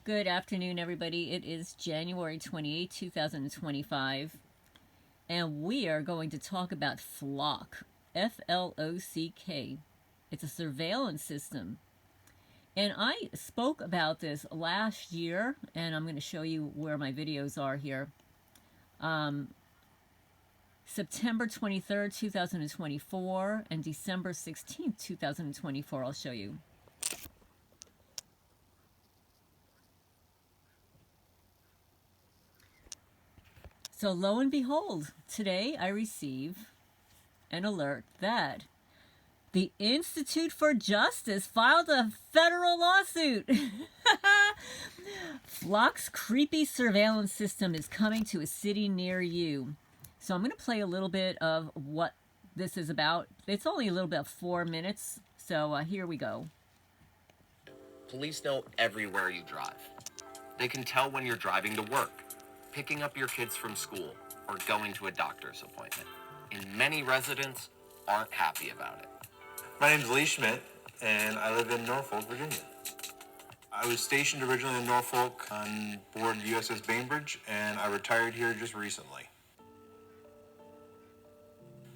Good afternoon, everybody. It is January 28, 2025, and we are going to talk about Flock, F-L-O-C-K. It's a surveillance system. And I spoke about this last year, and I'm going to show you where my videos are here. September 23rd, 2024, and December 16th, 2024, I'll show you. So lo and behold, today I receive an alert that the Institute for Justice filed a federal lawsuit. Flock's creepy surveillance system is coming to a city near you. So I'm going to play a little bit of what this is about. It's only a little bit, 4 minutes. So here we go. Police know everywhere you drive. They can tell when you're driving to work, picking up your kids from school, or going to a doctor's appointment. And many residents aren't happy about it. My name's Lee Schmidt, and I live in Norfolk, Virginia. I was stationed originally in Norfolk on board USS Bainbridge, and I retired here just recently.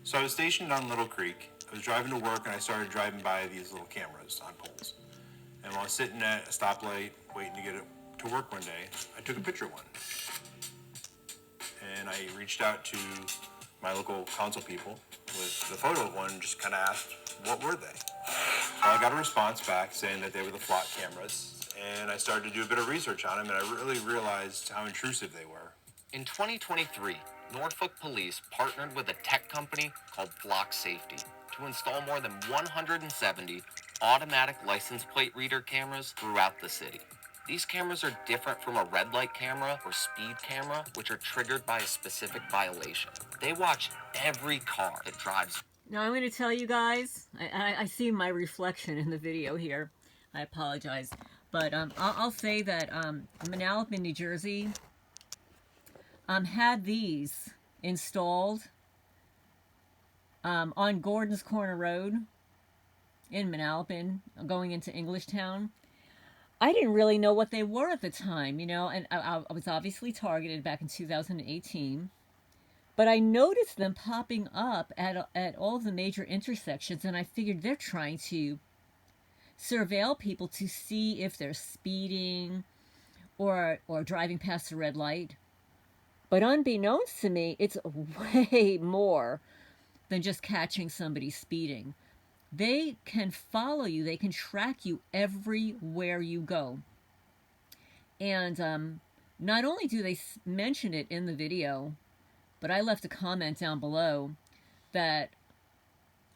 So I was stationed on Little Creek. I was driving to work, and I started driving by these little cameras on poles. And while I was sitting at a stoplight waiting to get to work one day, I took a picture of one. And I reached out to my local council people with the photo of one, just kind of asked, what were they? Well, I got a response back saying that they were the Flock cameras, and I started to do a bit of research on them, and I really realized how intrusive they were. In 2023, Norfolk Police partnered with a tech company called Flock Safety to install more than 170 automatic license plate reader cameras throughout the city. These cameras are different from a red light camera or speed camera, which are triggered by a specific violation. They watch every car that drives. Now I'm going to tell you guys, I see my reflection in the video here. I apologize. But I'll say that Manalapan, New Jersey had these installed on Gordon's Corner Road in Manalapan, going into Englishtown. I didn't really know what they were at the time, you know, and I was obviously targeted back in 2018. But I noticed them popping up at all the major intersections, and I figured they're trying to surveil people to see if they're speeding or driving past a red light. But unbeknownst to me, it's way more than just catching somebody speeding. They can follow you. They can track you everywhere you go. And not only do they mention it in the video, but I left a comment down below that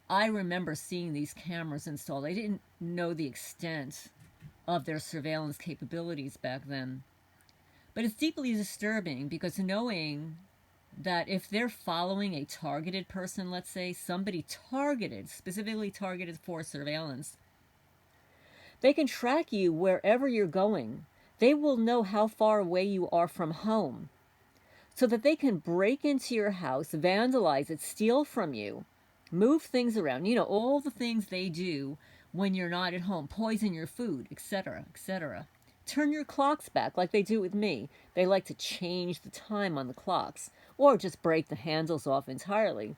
I remember seeing these cameras installed. I didn't know the extent of their surveillance capabilities back then. But it's deeply disturbing because knowing that if they're following a targeted person, let's say, somebody targeted, specifically targeted for surveillance, they can track you wherever you're going. They will know how far away you are from home so that they can break into your house, vandalize it, steal from you, move things around, you know, all the things they do when you're not at home, poison your food, etc., etc. Turn your clocks back like they do with me. They like to change the time on the clocks or just break the handles off entirely.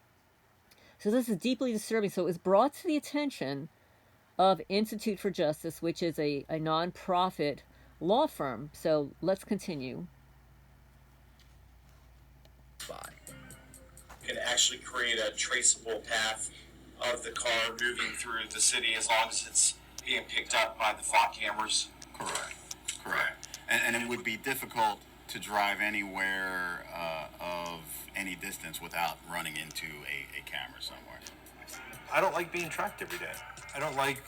So this is deeply disturbing. So it was brought to the attention of Institute for Justice, which is a non-profit law firm. So let's continue. Can actually create a traceable path of the car moving through the city as long as it's being picked up by the Flock cameras. Correct. And it would be difficult to drive anywhere of any distance without running into a camera somewhere. I don't like being tracked every day. I don't like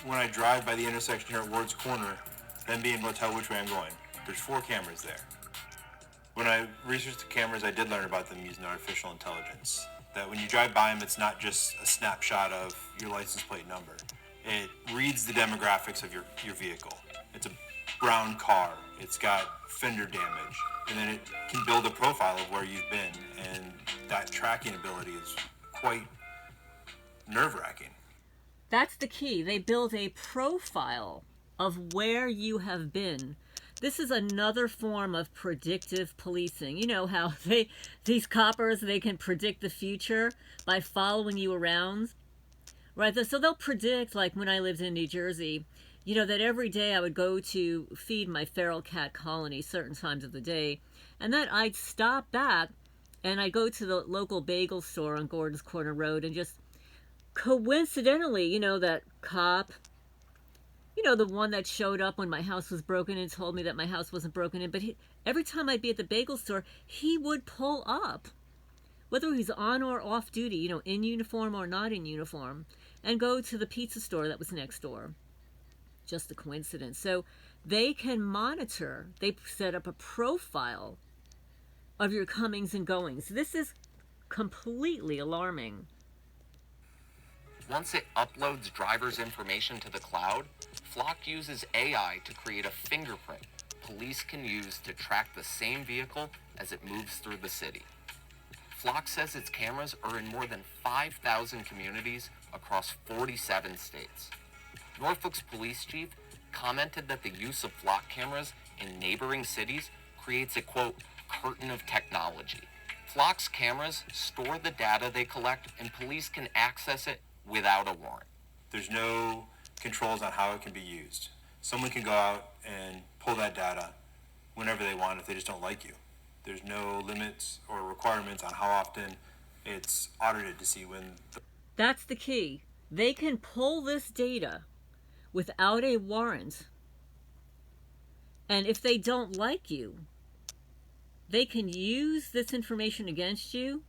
when I drive by the intersection here at Ward's Corner, then being able to tell which way I'm going. There's 4 cameras there. When I researched the cameras, I did learn about them using artificial intelligence. That when you drive by them, it's not just a snapshot of your license plate number. It reads the demographics of your vehicle. It's a brown car. It's got fender damage. And then it can build a profile of where you've been. And that tracking ability is quite nerve-wracking. That's the key. They build a profile of where you have been. This is another form of predictive policing. You know how these coppers, they can predict the future by following you around, right? So they'll predict, like when I lived in New Jersey, you know, that every day I would go to feed my feral cat colony certain times of the day, and that I'd stop back and I'd go to the local bagel store on Gordon's Corner Road, and just coincidentally, you know, that cop, you know, the one that showed up when my house was broken and told me that my house wasn't broken in, but every time I'd be at the bagel store, he would pull up, whether he's on or off duty, you know, in uniform or not in uniform, and go to the pizza store that was next door. Just a coincidence. So they can monitor, they set up a profile of your comings and goings. This is completely alarming. Once it uploads driver's information to the cloud, Flock uses AI to create a fingerprint police can use to track the same vehicle as it moves through the city. Flock says its cameras are in more than 5,000 communities across 47 states. Norfolk's police chief commented that the use of Flock cameras in neighboring cities creates a, quote, curtain of technology. Flock's cameras store the data they collect, and police can access it without a warrant. There's no controls on how it can be used. Someone can go out and pull that data whenever they want if they just don't like you. There's no limits or requirements on how often it's audited to see when... That's the key. They can pull this data without a warrant. And if they don't like you, they can use this information against you.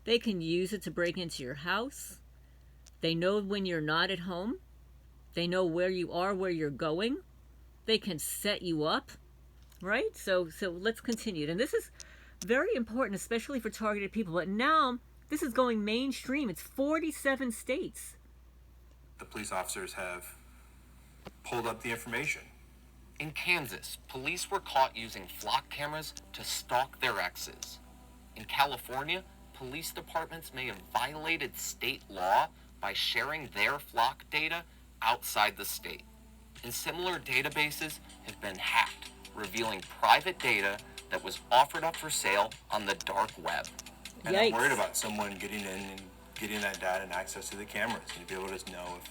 They can use it to break into your house. They know when you're not at home. They know where you are, where you're going. They can set you up, right? So let's continue. And this is very important, especially for targeted people. But now this is going mainstream. It's 47 states. The police officers have pulled up the information. In Kansas, police were caught using Flock cameras to stalk their exes. In California, police departments may have violated state law by sharing their Flock data outside the state. And similar databases have been hacked, revealing private data that was offered up for sale on the dark web. And I'm worried about someone getting in and getting that data and access to the cameras and be able to know if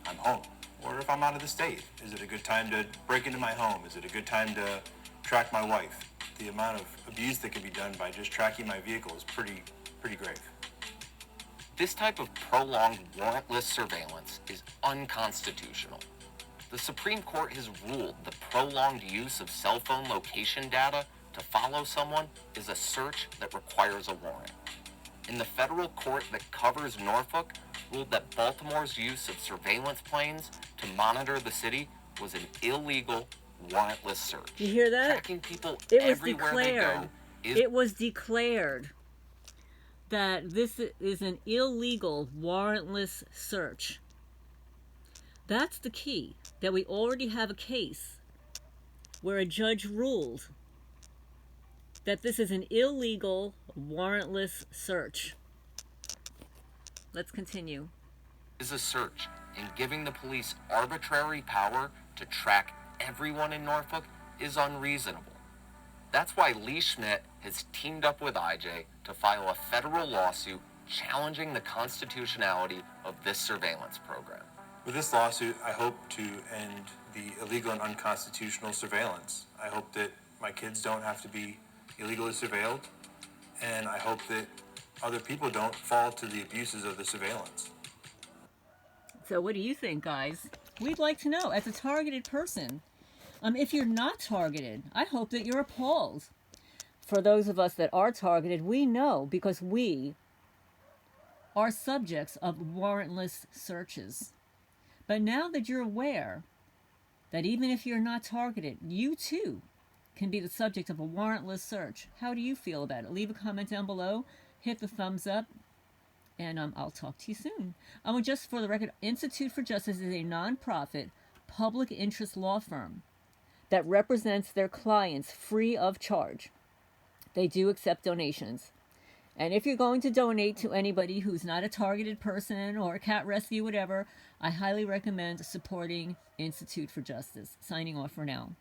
I'm home or if I'm out of the state. Is it a good time to break into my home? Is it a good time to track my wife? The amount of abuse that can be done by just tracking my vehicle is pretty grave. This type of prolonged warrantless surveillance is unconstitutional. The Supreme Court has ruled the prolonged use of cell phone location data to follow someone is a search that requires a warrant. And the federal court that covers Norfolk ruled that Baltimore's use of surveillance planes to monitor the city was an illegal, warrantless search. You hear that? Tracking people it was everywhere declared. they go is... It was declared that this is an illegal, warrantless search. That's the key, that we already have a case where a judge ruled that this is an illegal, warrantless search. Let's continue. Is a search, and giving the police arbitrary power to track everyone in Norfolk is unreasonable. That's why Lee Schmidt has teamed up with IJ to file a federal lawsuit challenging the constitutionality of this surveillance program. With this lawsuit, I hope to end the illegal and unconstitutional surveillance. I hope that my kids don't have to be illegally surveilled, and I hope that other people don't fall to the abuses of the surveillance. So what do you think, guys? We'd like to know, as a targeted person. If you're not targeted, I hope that you're appalled. For those of us that are targeted, we know because we are subjects of warrantless searches. But now that you're aware that even if you're not targeted, you too can be the subject of a warrantless search. How do you feel about it? Leave a comment down below. Hit the thumbs up. And I'll talk to you soon. Just for the record, Institute for Justice is a nonprofit, public interest law firm that represents their clients free of charge. They do accept donations. And if you're going to donate to anybody who's not a targeted person or a cat rescue, whatever, I highly recommend supporting Institute for Justice. Signing off for now.